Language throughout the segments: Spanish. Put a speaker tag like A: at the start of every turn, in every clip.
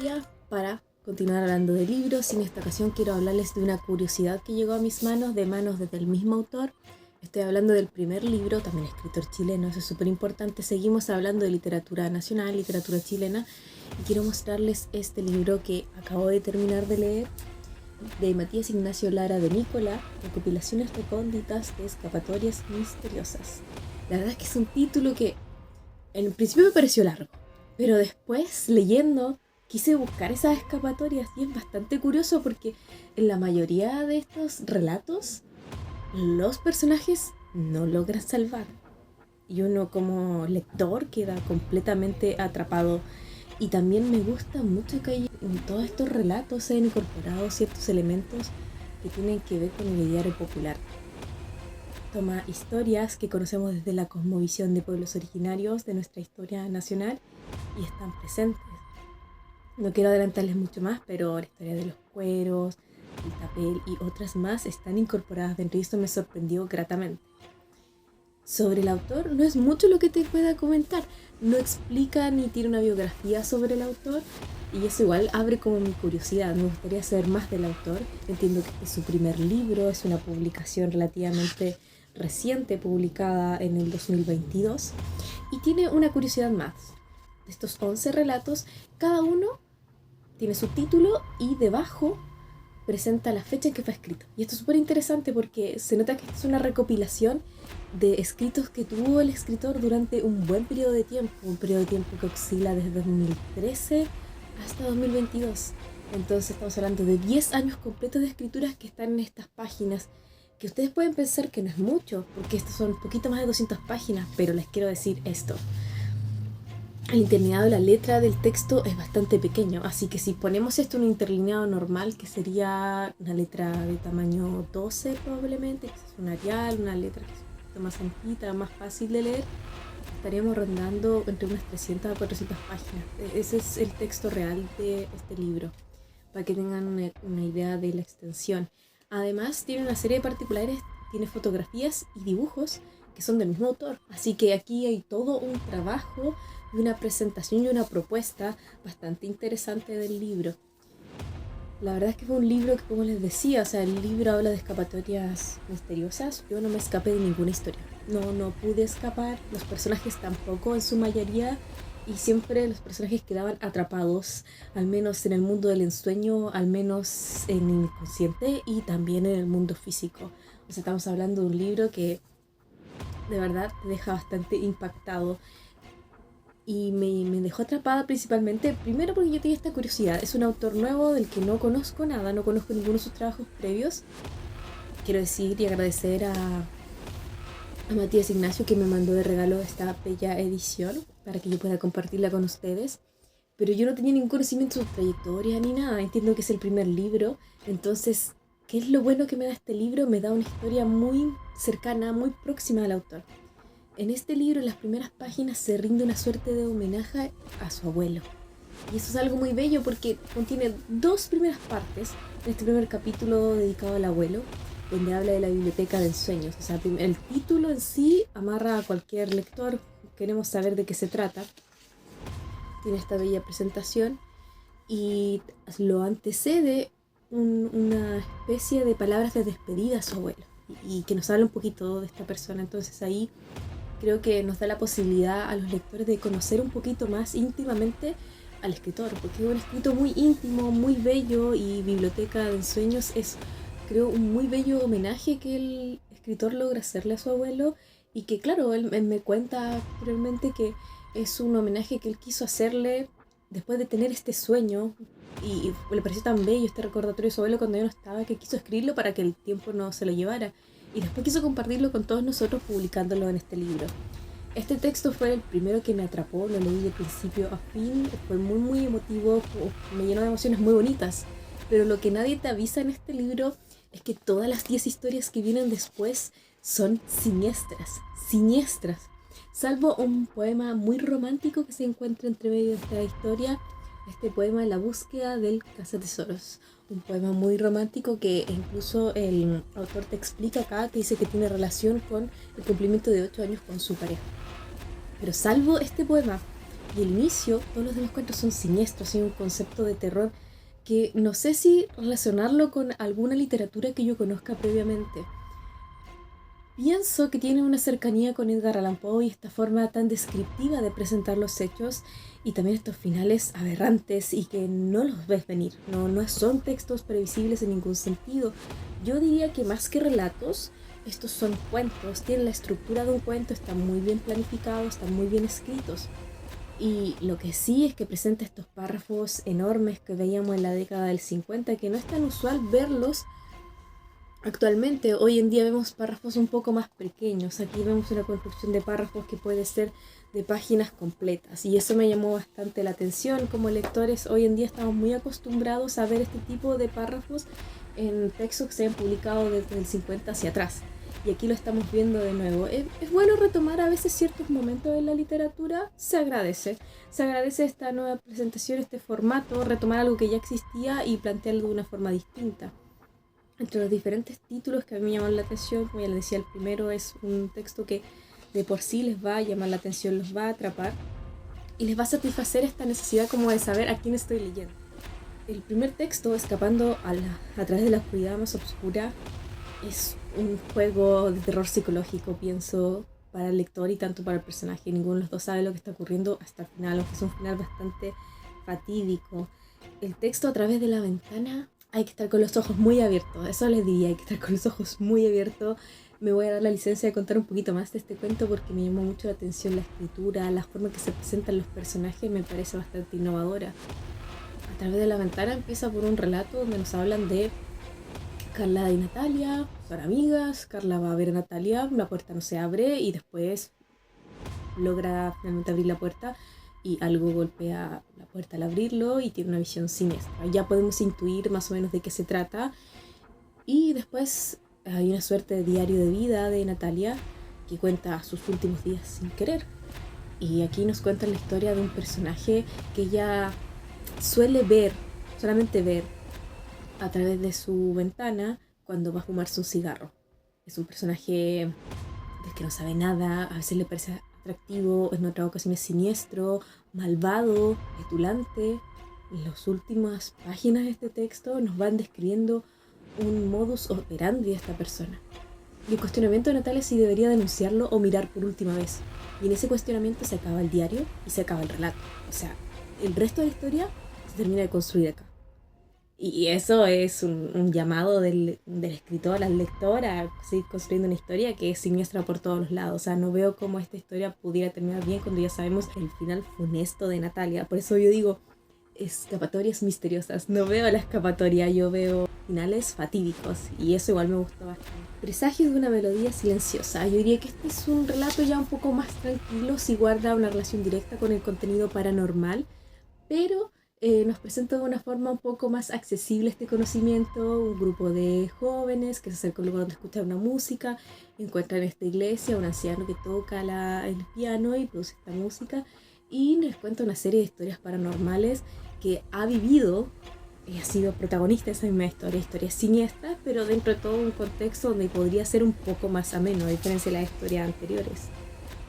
A: día para continuar hablando de libros. Y en esta ocasión quiero hablarles de una curiosidad que llegó a mis manos, de manos del mismo autor. Estoy hablando del primer libro, también escritor chileno, eso es súper importante. Seguimos hablando de literatura nacional, literatura chilena. Y quiero mostrarles este libro que acabo de terminar de leer, de Matías Ignacio Lara de Nicola, Recopilaciones recónditas de escapatorias misteriosas. La verdad es que es un título que en principio me pareció largo, pero después leyendo quise buscar esas escapatorias y es bastante curioso porque en la mayoría de estos relatos los personajes no logran salvar y uno como lector queda completamente atrapado. Y también me gusta mucho que en todos estos relatos se han incorporado ciertos elementos que tienen que ver con el ideario popular. Toma historias que conocemos desde la cosmovisión de pueblos originarios de nuestra historia nacional y están presentes. No quiero adelantarles mucho más, pero la historia de los cueros, el tapel y otras más están incorporadas dentro y esto me sorprendió gratamente. Sobre el autor no es mucho lo que te pueda comentar, no explica ni tiene una biografía sobre el autor y eso igual abre como mi curiosidad, me gustaría saber más del autor. Entiendo que es su primer libro, es una publicación relativamente reciente, publicada en el 2022 y tiene una curiosidad más. De estos 11 relatos, cada uno tiene su título y debajo presenta la fecha en que fue escrito. Y esto es súper interesante porque se nota que esto es una recopilación de escritos que tuvo el escritor durante un buen periodo de tiempo, un periodo de tiempo que oscila desde 2013 hasta 2022. Entonces estamos hablando de 10 años completos de escrituras que están en estas páginas, que ustedes pueden pensar que no es mucho, porque estos son un poquito más de 200 páginas, pero les quiero decir esto. El interlineado de la letra del texto es bastante pequeño, así que si ponemos esto en un interlineado normal, que sería una letra de tamaño 12 probablemente, quizás un Arial, una letra que es un poquito más anchita, más fácil de leer, estaríamos rondando entre unas 300 a 400 páginas. Ese es el texto real de este libro, para que tengan una idea de la extensión. Además, tiene una serie de particulares, tiene fotografías y dibujos que son del mismo autor, así que aquí hay todo un trabajo y una presentación y una propuesta bastante interesante del libro. La verdad es que fue un libro que, como les decía, o sea, el libro habla de escapatorias misteriosas. Yo no me escapé de ninguna historia, no pude escapar, los personajes tampoco en su mayoría, y siempre los personajes quedaban atrapados, al menos en el mundo del ensueño, al menos en el inconsciente y también en el mundo físico. O sea, estamos hablando de un libro que de verdad te deja bastante impactado y me dejó atrapada principalmente, primero porque yo tenía esta curiosidad. Es un autor nuevo del que no conozco nada, no conozco ninguno de sus trabajos previos. Quiero decir y agradecer a Matías Ignacio que me mandó de regalo esta bella edición para que yo pueda compartirla con ustedes. Pero yo no tenía ningún conocimiento de su trayectoria ni nada, entiendo que es el primer libro, entonces, ¿qué es lo bueno que me da este libro? Me da una historia muy cercana, muy próxima al autor. En este libro, en las primeras páginas, se rinde una suerte de homenaje a su abuelo. Y eso es algo muy bello porque contiene dos primeras partes. En este primer capítulo dedicado al abuelo, donde habla de la biblioteca de ensueños. O sea, el título en sí amarra a cualquier lector. Queremos saber de qué se trata. Tiene esta bella presentación y lo antecede una especie de palabras de despedida a su abuelo y que nos habla un poquito de esta persona. Entonces ahí creo que nos da la posibilidad a los lectores de conocer un poquito más íntimamente al escritor, porque es un escrito muy íntimo, muy bello, y Biblioteca de Ensueños es, creo, un muy bello homenaje que el escritor logra hacerle a su abuelo y que, claro, él me cuenta realmente que es un homenaje que él quiso hacerle después de tener este sueño y le pareció tan bello este recordatorio de su abuelo cuando yo no estaba, que quiso escribirlo para que el tiempo no se lo llevara. Y después quiso compartirlo con todos nosotros publicándolo en este libro. Este texto fue el primero que me atrapó, lo leí de principio a fin, fue muy muy emotivo, me llenó de emociones muy bonitas. Pero lo que nadie te avisa en este libro es que todas las 10 historias que vienen después son siniestras. Salvo un poema muy romántico que se encuentra entre medio de esta historia, este poema La búsqueda del cazatesoros. Un poema muy romántico que incluso el autor te explica acá, que dice que tiene relación con el cumplimiento de 8 años con su pareja. Pero salvo este poema, Y el inicio, todos los demás cuentos son siniestros, hay un concepto de terror que no sé si relacionarlo con alguna literatura que yo conozca previamente. Pienso que tiene una cercanía con Edgar Allan Poe y esta forma tan descriptiva de presentar los hechos y también estos finales aberrantes y que no los ves venir. No son textos previsibles en ningún sentido. Yo diría que más que relatos, estos son cuentos, tienen la estructura de un cuento, están muy bien planificados, están muy bien escritos. Y lo que sí es que presenta estos párrafos enormes que veíamos en la década del 50, que no es tan usual verlos actualmente. Hoy en día vemos párrafos un poco más pequeños. Aquí vemos una construcción de párrafos que puede ser de páginas completas. Y eso me llamó bastante la atención. Como lectores, hoy en día estamos muy acostumbrados a ver este tipo de párrafos en textos que se han publicado desde el 50 hacia atrás. Y aquí lo estamos viendo de nuevo. Es bueno retomar a veces ciertos momentos de la literatura. Se agradece. Se agradece esta nueva presentación, este formato, retomar algo que ya existía y plantearlo de una forma distinta. Entre los diferentes títulos que a mí me llaman la atención, como ya les decía, el primero es un texto que de por sí les va a llamar la atención, los va a atrapar y les va a satisfacer esta necesidad como de saber a quién estoy leyendo. El primer texto, Escapando a través de la oscuridad más oscura, es un juego de terror psicológico, pienso, para el lector y tanto para el personaje. Ninguno de los dos sabe lo que está ocurriendo hasta el final, aunque es un final bastante fatídico. El texto, A través de la ventana, hay que estar con los ojos muy abiertos, eso les diría, hay que estar con los ojos muy abiertos. Me voy a dar la licencia de contar un poquito más de este cuento porque me llamó mucho la atención la escritura, la forma en que se presentan los personajes me parece bastante innovadora. A través de la ventana empieza por un relato donde nos hablan de Carla y Natalia, son amigas, Carla va a ver a Natalia, la puerta no se abre y después logra finalmente abrir la puerta y algo golpea la puerta al abrirlo y tiene una visión siniestra. Ya podemos intuir más o menos de qué se trata. Y después hay una suerte de diario de vida de Natalia que cuenta sus últimos días sin querer. Y aquí nos cuenta la historia de un personaje que ella suele ver, solamente ver, a través de su ventana cuando va a fumarse un cigarro. Es un personaje del que no sabe nada, a veces le parece atractivo, en otras ocasiones siniestro, malvado, petulante. En las últimas páginas de este texto nos van describiendo un modus operandi de esta persona. Y el cuestionamiento de Natalia es si debería denunciarlo o mirar por última vez. Y en ese cuestionamiento se acaba el diario y se acaba el relato. O sea, el resto de la historia se termina de construir acá. Y eso es un llamado del escritor al lector a seguir construyendo una historia que es siniestra por todos los lados. O sea, no veo cómo esta historia pudiera terminar bien cuando ya sabemos el final funesto de Natalia. Por eso yo digo, escapatorias misteriosas. No veo la escapatoria, yo veo finales fatídicos. Y eso igual me gustó bastante. Presagios de una melodía silenciosa. Yo diría que este es un relato ya un poco más tranquilo, si guarda una relación directa con el contenido paranormal, pero nos presenta de una forma un poco más accesible este conocimiento. Un grupo de jóvenes que se acerca a un lugar donde escuchar una música, encuentran en esta iglesia un anciano que toca el piano y produce esta música y nos cuenta una serie de historias paranormales que ha vivido y ha sido protagonista de esa misma historias siniestras, pero dentro de todo un contexto donde podría ser un poco más ameno, a diferencia de las historias anteriores.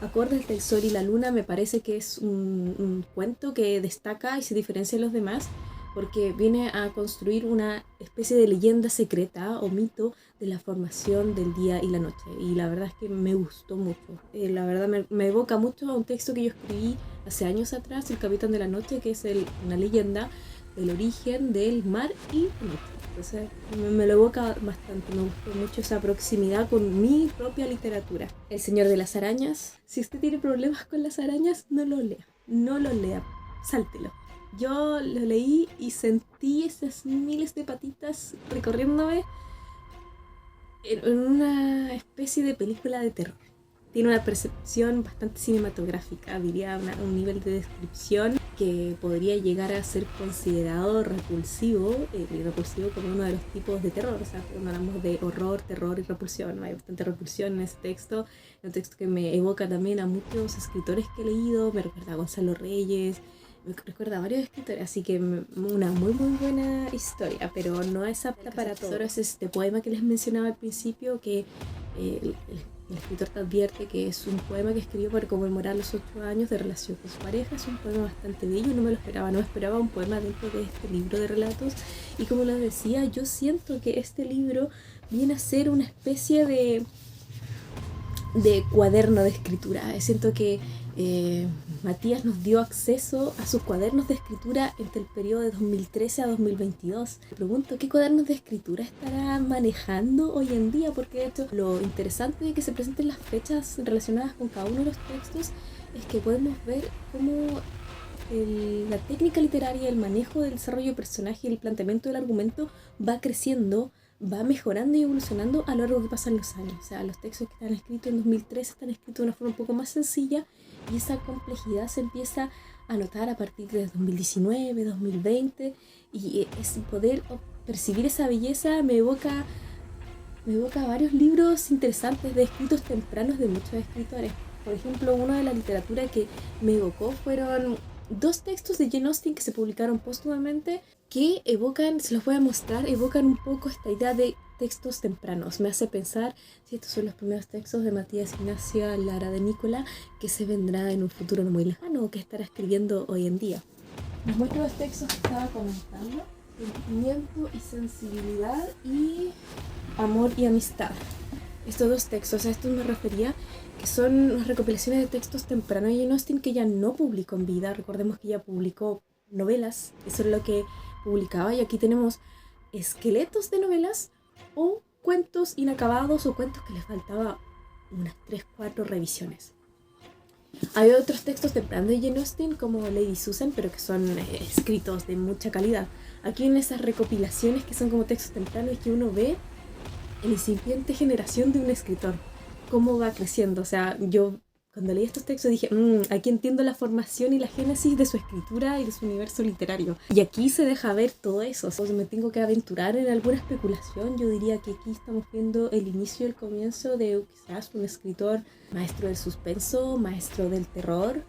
A: Acordes del Sol y la Luna me parece que es un cuento que destaca y se diferencia de los demás porque viene a construir una especie de leyenda secreta o mito de la formación del día y la noche. Y la verdad es que me gustó mucho. La verdad me evoca mucho a un texto que yo escribí hace años atrás, El Capitán de la Noche, que es una leyenda del origen del mar y la noche. Entonces me lo evoca bastante, me gustó mucho esa proximidad con mi propia literatura. El Señor de las Arañas. Si usted tiene problemas con las arañas, no lo lea, sáltelo. Yo lo leí y sentí esas miles de patitas recorriéndome en una especie de película de terror. Tiene una percepción bastante cinematográfica, diría un nivel de descripción que podría llegar a ser considerado repulsivo como uno de los tipos de terror. O sea, cuando hablamos de horror, terror y repulsión, hay bastante repulsión en ese texto. Es un texto que me evoca también a muchos escritores que he leído, me recuerda a Gonzalo Reyes, me recuerda a varios escritores, así que una muy buena historia, pero no es apta para todos. Es este poema que les mencionaba al principio, que El escritor te advierte que es un poema que escribió para conmemorar los 8 años de relación con su pareja. Es un poema bastante bello, no me lo esperaba, no esperaba un poema dentro de este libro de relatos. Y como les decía, yo siento que este libro viene a ser una especie de cuaderno de escritura. Siento que Matías nos dio acceso a sus cuadernos de escritura entre el periodo de 2013 a 2022. Me pregunto qué cuadernos de escritura estará manejando hoy en día, porque de hecho lo interesante de que se presenten las fechas relacionadas con cada uno de los textos es que podemos ver cómo la técnica literaria, el manejo del desarrollo de personaje y el planteamiento del argumento va creciendo, va mejorando y evolucionando a lo largo que pasan los años. O sea, los textos que están escritos en 2013 están escritos de una forma un poco más sencilla y esa complejidad se empieza a notar a partir de 2019, 2020, y es poder percibir esa belleza me evoca varios libros interesantes de escritos tempranos de muchos escritores. Por ejemplo, uno de la literatura que me evocó fueron 2 textos de Jane Austen que se publicaron póstumamente que evocan, se los voy a mostrar, evocan un poco esta idea de textos tempranos. Me hace pensar si estos son los primeros textos de Matías Ignacio Lara de Nicola que se vendrá en un futuro no muy lejano o que estará escribiendo hoy en día. Les muestro los textos que estaba comentando: Sentimiento y sensibilidad y Amor y amistad. Estos 2 textos, a estos me refería, que son las recopilaciones de textos tempranos de Jane Austen que ella no publicó en vida. Recordemos que ella publicó novelas, eso es lo que publicaba, y aquí tenemos esqueletos de novelas o cuentos inacabados o cuentos que les faltaba unas 3-4 revisiones. Hay otros textos tempranos de Jane Austen como Lady Susan, pero que son escritos de mucha calidad. Aquí en esas recopilaciones que son como textos tempranos y que uno ve la incipiente generación de un escritor, cómo va creciendo. O sea, yo cuando leí estos textos dije, aquí entiendo la formación y la génesis de su escritura y de su universo literario. Y aquí se deja ver todo eso. O sea, me tengo que aventurar en alguna especulación. Yo diría que aquí estamos viendo el inicio y el comienzo de quizás un escritor maestro del suspenso, maestro del terror,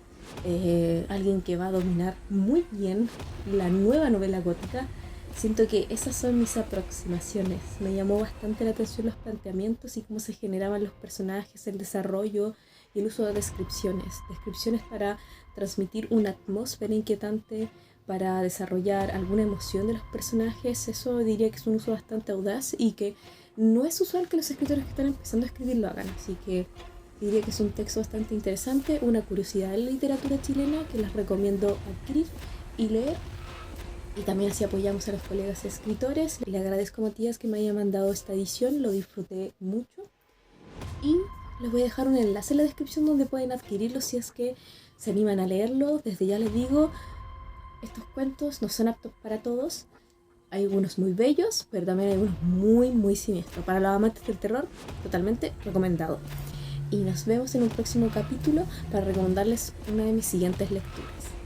A: alguien que va a dominar muy bien la nueva novela gótica. Siento que esas son mis aproximaciones. Me llamó bastante la atención los planteamientos y cómo se generaban los personajes, el desarrollo y el uso de descripciones para transmitir una atmósfera inquietante, para desarrollar alguna emoción de los personajes. Eso diría que es un uso bastante audaz y que no es usual que los escritores que están empezando a escribir lo hagan. Así que diría que es un texto bastante interesante, una curiosidad de la literatura chilena que les recomiendo adquirir y leer. Y también así apoyamos a los colegas escritores. Le agradezco a Matías que me haya mandado esta edición, lo disfruté mucho. Y les voy a dejar un enlace en la descripción donde pueden adquirirlo si es que se animan a leerlo. Desde ya les digo, estos cuentos no son aptos para todos. Hay algunos muy bellos, pero también hay algunos muy, muy siniestros. Para los amantes del terror, totalmente recomendado. Y nos vemos en un próximo capítulo para recomendarles una de mis siguientes lecturas.